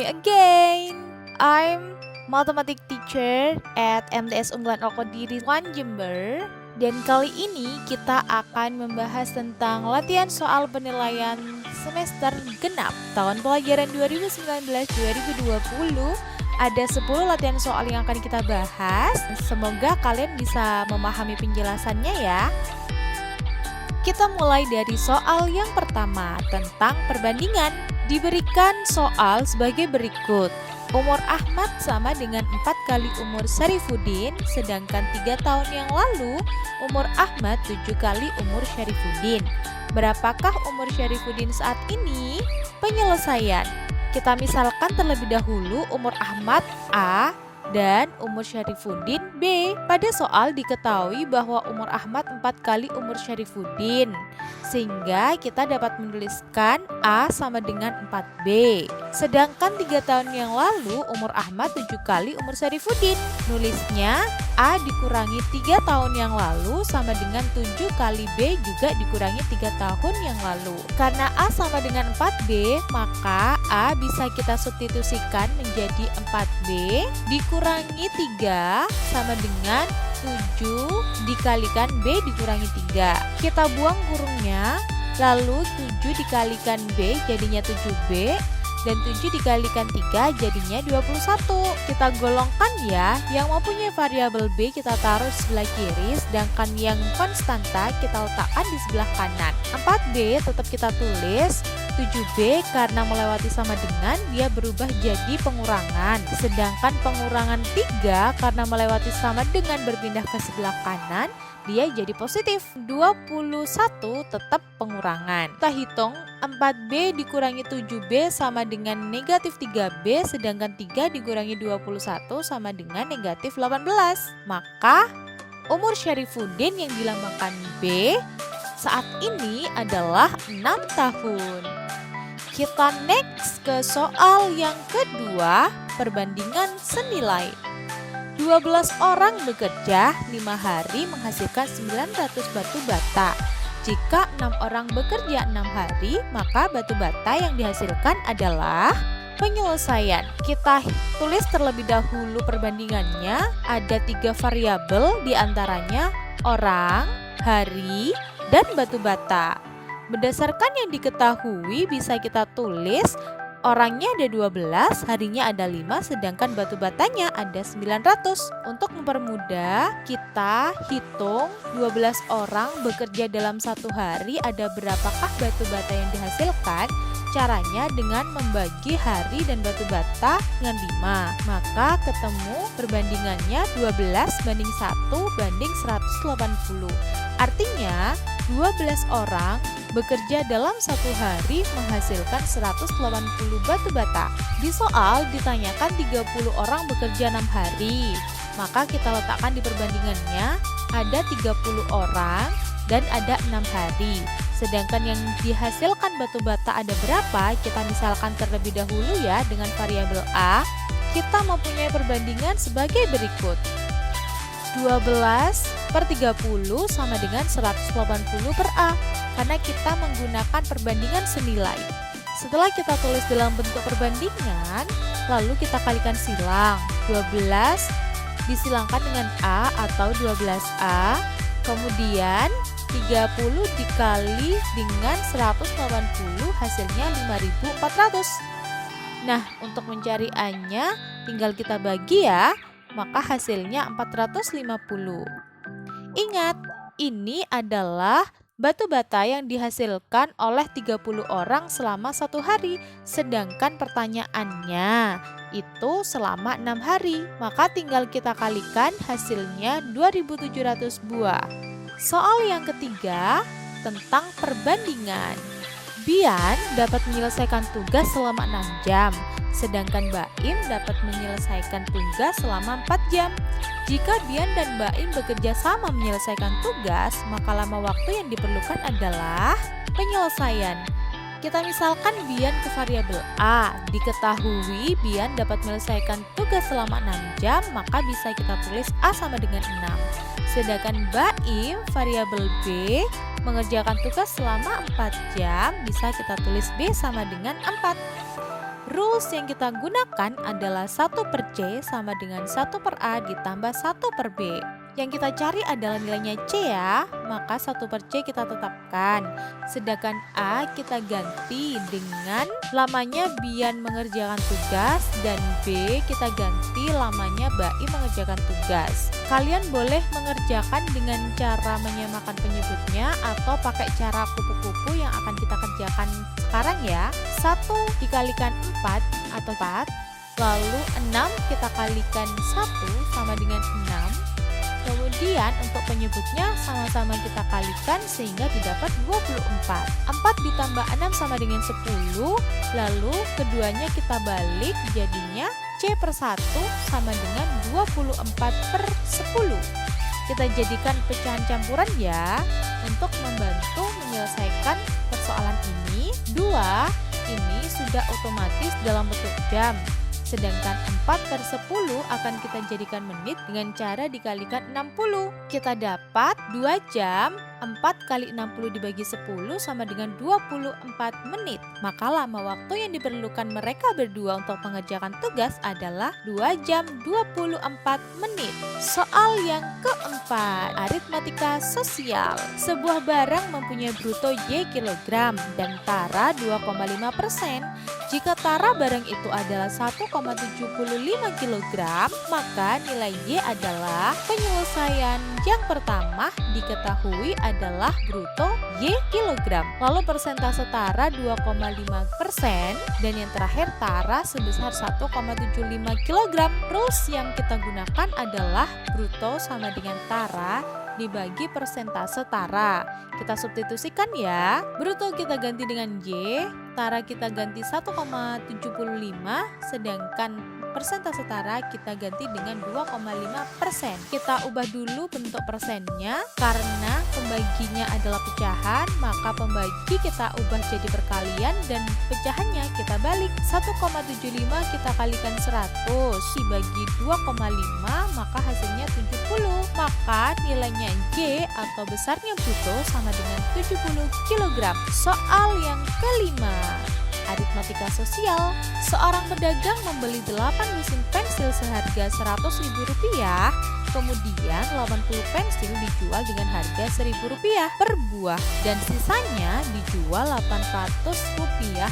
again. I'm mathematics teacher at MTS Unggulan Al-Qadiri 1 Jember. Dan kali ini kita akan membahas tentang latihan soal penilaian semester genap tahun pelajaran 2019-2020. Ada 10 latihan soal yang akan kita bahas. Semoga kalian bisa memahami penjelasannya ya. Kita mulai dari soal yang pertama tentang perbandingan. Diberikan soal sebagai berikut. Umur Ahmad sama dengan 4 kali umur Syarifuddin, sedangkan 3 tahun yang lalu umur Ahmad 7 kali umur Syarifuddin. Berapakah umur Syarifuddin saat ini? Penyelesaian. Kita misalkan terlebih dahulu umur Ahmad A dan umur Syarifuddin B. Pada soal diketahui bahwa umur Ahmad 4 kali umur Syarifuddin, sehingga kita dapat menuliskan A sama dengan 4B. Sedangkan 3 tahun yang lalu umur Ahmad 7 kali umur Syarifuddin. Nulisnya A dikurangi 3 tahun yang lalu sama dengan 7 kali B juga dikurangi 3 tahun yang lalu. Karena A sama dengan 4B, maka A bisa kita substitusikan menjadi 4B dikurangi 3 sama dengan 7 dikalikan B dikurangi 3. Kita buang kurungnya, lalu 7 dikalikan B jadinya 7B, dan 7 dikalikan 3 jadinya 21. Kita golongkan ya, yang mempunyai variabel B kita taruh di sebelah kiri, sedangkan yang konstanta kita letakkan di sebelah kanan. 4B tetap kita tulis, 7B karena melewati sama dengan dia berubah jadi pengurangan, sedangkan pengurangan 3 karena melewati sama dengan berpindah ke sebelah kanan dia jadi positif. 21 tetap pengurangan. Kita hitung 4B dikurangi 7B sama dengan negatif 3B, sedangkan 3 dikurangi 21 sama dengan negatif 18. Maka umur Syarifuddin yang dilambangkan B saat ini adalah 6 tahun. Kita next ke soal yang kedua, perbandingan senilai. 12 orang bekerja 5 hari menghasilkan 900 batu bata. Jika 6 orang bekerja 6 hari, maka batu bata yang dihasilkan adalah penyelesaian. Kita tulis terlebih dahulu perbandingannya. Ada 3 variabel, diantaranya orang, hari, dan batu bata. Berdasarkan yang diketahui bisa kita tulis orangnya ada 12, harinya ada 5, sedangkan batu batanya ada 900. Untuk mempermudah, kita hitung 12 orang bekerja dalam 1 hari, ada berapakah batu bata yang dihasilkan? Caranya dengan membagi hari dan batu bata dengan 5. Maka ketemu perbandingannya 12 banding 1 banding 180. Artinya 12 orang bekerja dalam 1 hari menghasilkan 180 batu bata. Di soal ditanyakan 30 orang bekerja 6 hari. Maka kita letakkan di perbandingannya ada 30 orang dan ada 6 hari. Sedangkan yang dihasilkan batu bata ada berapa? Kita misalkan terlebih dahulu ya dengan variabel A. Kita mempunyai perbandingan sebagai berikut. 12/30 sama dengan 180 per A, karena kita menggunakan perbandingan senilai. Setelah kita tulis dalam bentuk perbandingan, lalu kita kalikan silang. 12 disilangkan dengan A atau 12A, kemudian 30 dikali dengan 180 hasilnya 5.400. Nah, untuk mencari A-nya tinggal kita bagi ya, maka hasilnya 450. Ingat, ini adalah batu bata yang dihasilkan oleh 30 orang selama 1 hari, sedangkan pertanyaannya itu selama 6 hari. Maka tinggal kita kalikan hasilnya 2.700 buah. Soal yang ketiga tentang perbandingan. Bian dapat menyelesaikan tugas selama 6 jam, sedangkan Baim dapat menyelesaikan tugas selama 4 jam. Jika Bian dan Baim bekerja sama menyelesaikan tugas, maka lama waktu yang diperlukan adalah penyelesaian. Kita misalkan Bian ke variabel A. Diketahui Bian dapat menyelesaikan tugas selama 6 jam, maka bisa kita tulis A sama dengan 6. Sedangkan Baim variabel B mengerjakan tugas selama 4 jam, bisa kita tulis B sama dengan 4. Rules yang kita gunakan adalah 1/C sama dengan 1/A ditambah 1/B. Yang kita cari adalah nilainya C ya, maka 1/C kita tetapkan. Sedangkan A kita ganti dengan lamanya Bian mengerjakan tugas dan B kita ganti lamanya Bai mengerjakan tugas. Kalian boleh mengerjakan dengan cara menyamakan penyebutnya atau pakai cara kupu-kupu yang akan kita kerjakan sekarang ya. 1 dikalikan 4 atau 4, lalu 6 kita kalikan 1 sama dengan 6. Kemudian untuk penyebutnya sama-sama kita kalikan sehingga didapat 24. 4 ditambah 6 sama dengan 10, lalu keduanya kita balik jadinya C/1 sama dengan 24/10. Kita jadikan pecahan campuran ya untuk membantu menyelesaikan persoalan ini. 2 ini sudah otomatis dalam bentuk jam. Sedangkan 4/10 akan kita jadikan menit dengan cara dikalikan 60. Kita dapat 2 jam, 4 kali 60 dibagi 10 sama dengan 24 menit. Maka lama waktu yang diperlukan mereka berdua untuk mengerjakan tugas adalah 2 jam 24 menit. Soal yang keempat, aritmatika sosial. Sebuah barang mempunyai bruto Y kilogram dan tara 2,5%. Jika tara barang itu adalah 1,75 kg, maka nilai Y adalah penyelesaian yang pertama diketahui adalah bruto Y kilogram. Lalu persentase tara 2,5% dan yang terakhir tara sebesar 1,75 kg. Rules yang kita gunakan adalah bruto sama dengan tara dibagi persentase tara. Kita substitusikan ya. Bruto kita ganti dengan Y, tara kita ganti 1,75, sedangkan persentase tara kita ganti dengan 2,5%. Kita ubah dulu bentuk persennya. Karena pembaginya adalah pecahan, maka pembagi kita ubah jadi perkalian dan pecahannya kita balik. 1,75 kita kalikan 100 dibagi 2,5, maka hasilnya 70. Maka nilainya Y atau besarnya bruto sama dengan 70 kg. Soal yang kelima, aritmatika sosial. Seorang pedagang membeli 8 mesin pensil seharga Rp100.000, kemudian 80 pensil dijual dengan harga Rp1.000 per buah dan sisanya dijual Rp800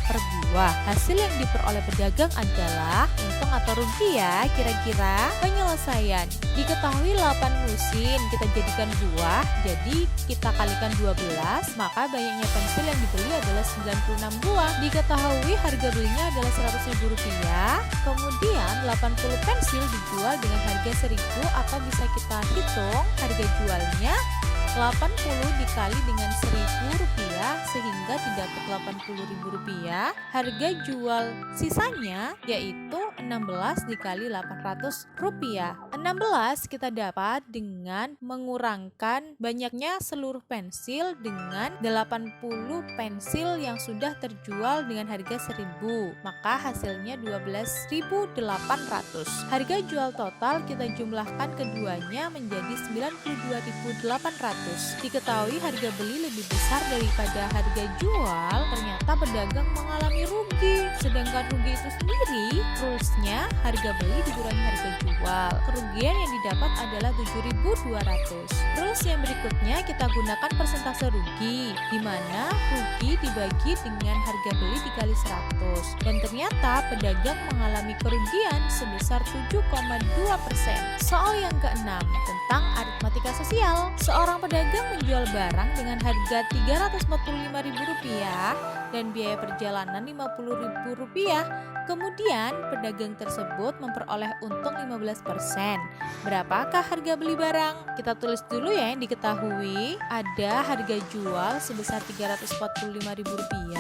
per buah. Hasil yang diperoleh pedagang adalah untung atau rugi ya kira-kira. Penyelesaian. Diketahui 8 mesin kita jadikan buah, jadi kita kalikan 12, maka banyaknya pensil yang dibeli adalah 96 buah. Diketahui harga belinya adalah Rp100.000, kemudian 80 pensil dijual dengan harga Rp1.000 atau bisa kita hitung harga jualnya 80 dikali dengan Rp1.000 sehingga didapat Rp80.000. Harga jual sisanya yaitu 16 dikali Rp800. 16 kita dapat dengan mengurangkan banyaknya seluruh pensil dengan 80 pensil yang sudah terjual dengan harga Rp1.000. Maka hasilnya Rp12.800. Harga jual total kita jumlahkan keduanya menjadi Rp92.800. Diketahui harga beli lebih besar daripada harga jual, ternyata pedagang mengalami rugi. Sedangkan rugi itu sendiri, rulesnya harga beli dikurangi harga jual. Kerugian yang didapat adalah Rp7.200. Rules yang berikutnya kita gunakan persentase rugi, di mana rugi dibagi dengan harga beli dikali 100. Dan ternyata pedagang mengalami kerugian sebesar 7,2%. Soal yang keenam tentang aritmatika sosial. Seorang pedagang menjual barang dengan harga Rp345.000 dan biaya perjalanan Rp50.000. Kemudian pedagang tersebut memperoleh untung 15%. Berapakah harga beli barang? Kita tulis dulu ya yang diketahui. Ada harga jual sebesar Rp345.000.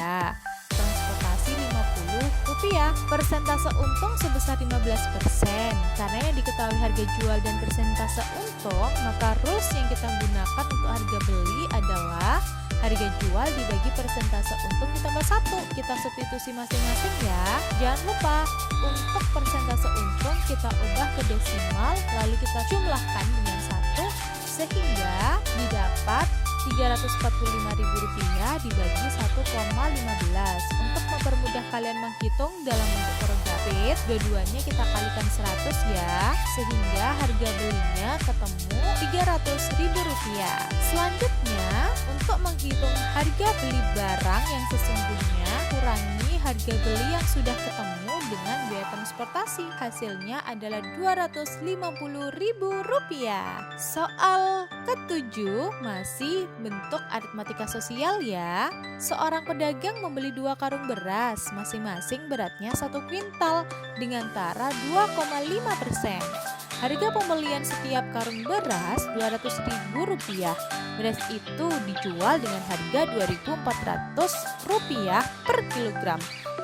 Transportasi Rp50, persentase untung sebesar 15%. Karena yang diketahui harga jual dan persentase untung, maka rules yang kita gunakan untuk harga beli adalah harga jual dibagi persentase untung ditambah 1. Kita substitusi masing-masing ya. Jangan lupa untuk persentase untung kita ubah ke desimal lalu kita jumlahkan dengan 1 sehingga didapat Rp345.000 dibagi 1,15. Untuk mempermudah kalian menghitung dalam bentuk huruf grafit, dua-duanya kita kalikan 100 ya, sehingga harga belinya ketemu Rp300.000. Selanjutnya, untuk menghitung harga beli barang yang sesungguhnya, kurangi harga beli yang sudah ketemu dengan biaya transportasi. Hasilnya adalah Rp250.000. Soal ketujuh masih bentuk aritmatika sosial ya. Seorang pedagang membeli 2 karung beras, masing-masing beratnya 1 kuintal dengan tara 2,5%. Harga pembelian setiap karung beras Rp200.000. Beras itu dijual dengan harga Rp2.400 per kilogram.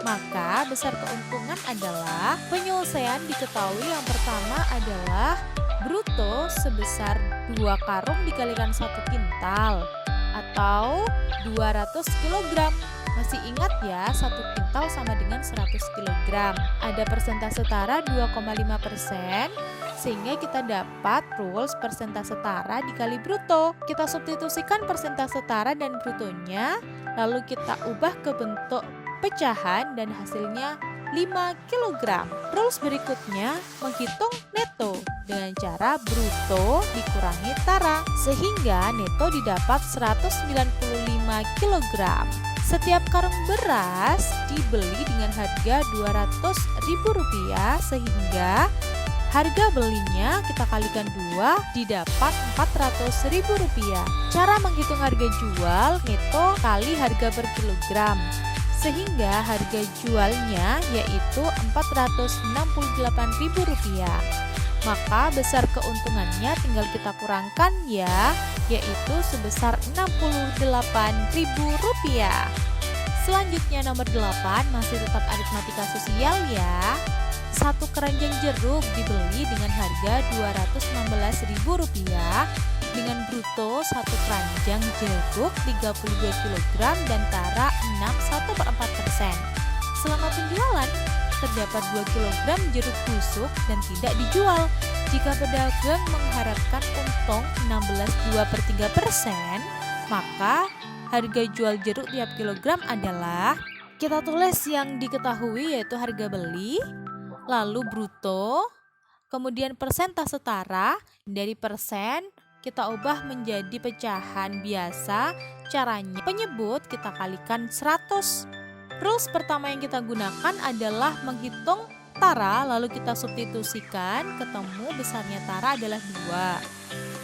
Maka besar keuntungan adalah penyelesaian diketahui. Yang pertama adalah bruto sebesar 2 karung dikalikan 1 kintal atau 200 kg. Masih ingat ya, 1 kintal sama dengan 100 kg. Ada persentase tara 2,5%, sehingga kita dapat rules persentase tara dikali bruto. Kita substitusikan persentase tara dan brutonya, lalu kita ubah ke bentuk pecahan dan hasilnya 5 kg. Rules berikutnya menghitung neto dengan cara bruto dikurangi tara, sehingga neto didapat 195 kg. Setiap karung beras dibeli dengan harga Rp200.000, sehingga harga belinya kita kalikan 2 didapat Rp400.000. Cara menghitung harga jual neto kali harga per kilogram, sehingga harga jualnya yaitu Rp468.000. Maka besar keuntungannya tinggal kita kurangkan ya, yaitu sebesar Rp68.000. Selanjutnya nomor 8 masih tetap aritmatika sosial ya. 1 keranjang jeruk dibeli dengan harga Rp216.000 dengan bruto 1 keranjang jeruk 32 kg dan tara 6,1/4%. Selama penjualan terdapat 2 kg jeruk busuk dan tidak dijual. Jika pedagang mengharapkan untung 16,2/3%, maka harga jual jeruk tiap kilogram adalah, kita tulis yang diketahui yaitu harga beli, lalu bruto, kemudian persentase tara, dari persen kita ubah menjadi pecahan biasa. Caranya penyebut kita kalikan 100. Rules pertama yang kita gunakan adalah menghitung tara, lalu kita substitusikan, ketemu besarnya tara adalah 2.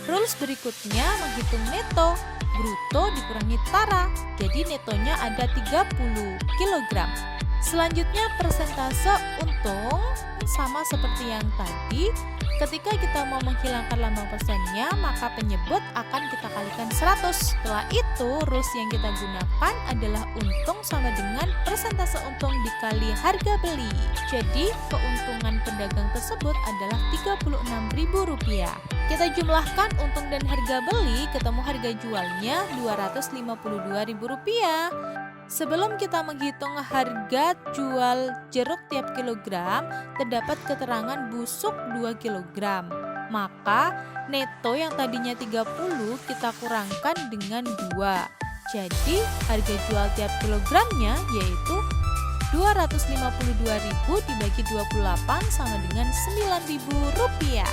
Rules berikutnya menghitung neto, bruto dikurangi tara, jadi netonya ada 30 kg. Selanjutnya persentase untung, sama seperti yang tadi. Ketika kita mau menghilangkan lambang persennya, maka penyebut akan kita kalikan 100. Setelah itu, rules yang kita gunakan adalah untung sama dengan persentase untung dikali harga beli. Jadi, keuntungan pedagang tersebut adalah Rp36.000. Kita jumlahkan untung dan harga beli, ketemu harga jualnya Rp252.000. Sebelum kita menghitung harga jual jeruk tiap kilogram, terdapat keterangan busuk 2 kg. Maka neto yang tadinya 30 kita kurangkan dengan 2. Jadi harga jual tiap kilogramnya yaitu Rp252.000 dibagi 28 sama dengan Rp9.000.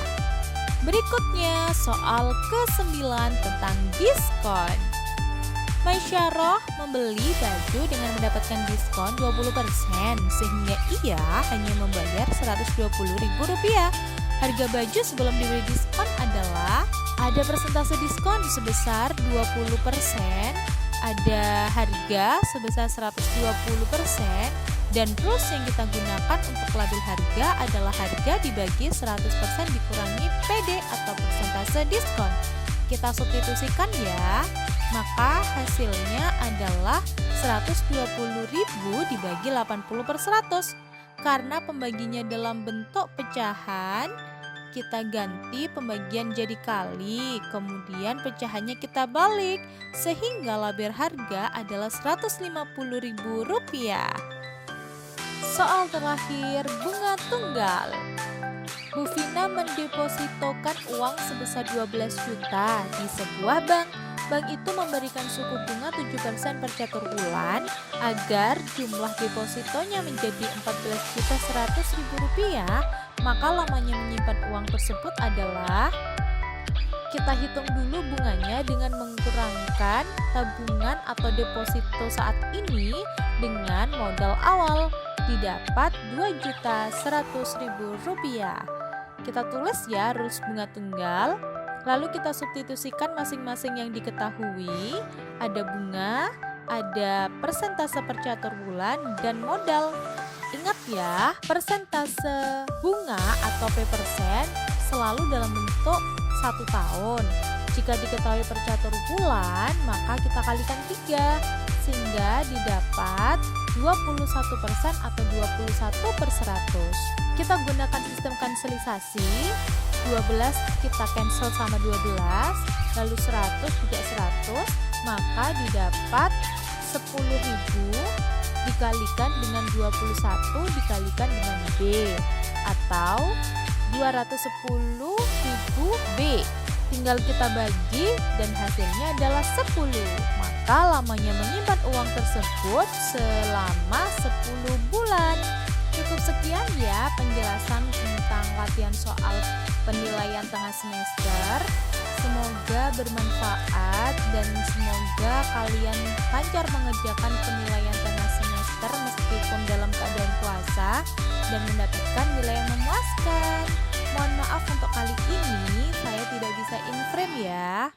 Berikutnya soal ke-9 tentang diskon. Maisyarah membeli baju dengan mendapatkan diskon 20%, sehingga ia hanya membayar Rp120.000. Harga baju sebelum diberi diskon adalah, ada persentase diskon sebesar 20%, ada harga sebesar 120%, dan rules yang kita gunakan untuk label harga adalah harga dibagi 100% dikurangi PD atau persentase diskon. Kita substitusikan ya, maka hasilnya adalah Rp120.000 dibagi 80/100. Karena pembaginya dalam bentuk pecahan, kita ganti pembagian jadi kali, kemudian pecahannya kita balik, sehingga label harga adalah Rp150.000. Soal terakhir, bunga tunggal. Bu Vina mendepositokan uang sebesar 12 juta di sebuah bank. Bank itu memberikan suku bunga 7% per catur bulan agar jumlah depositonya menjadi Rp14.100.000, maka lamanya menyimpan uang tersebut adalah, kita hitung dulu bunganya dengan mengurangi tabungan atau deposito saat ini dengan modal awal, didapat Rp2.100.000. Kita tulis ya rules bunga tunggal, lalu kita substitusikan masing-masing yang diketahui, ada bunga, ada persentase per catur bulan, dan modal. Ingat ya, persentase bunga atau P% selalu dalam bentuk 1 tahun. Jika diketahui per catur bulan, maka kita kalikan 3 sehingga didapat 21% atau 21/100. Kita gunakan sistem kanselisasi. 12 kita cancel sama 12, lalu 100 juga 100, maka didapat 10.000 dikalikan dengan 21 dikalikan dengan B, atau 210.000 B. Tinggal kita bagi dan hasilnya adalah 10. Maka lamanya menyimpan uang tersebut selama 10 bulan. Cukup sekian ya penjelasan tentang latihan soal penilaian tengah semester. Semoga bermanfaat dan semoga kalian lancar mengerjakan penilaian tengah semester meskipun dalam keadaan puasa dan mendapatkan nilai yang memuaskan. Mohon maaf untuk kali ini saya tidak bisa in frame ya.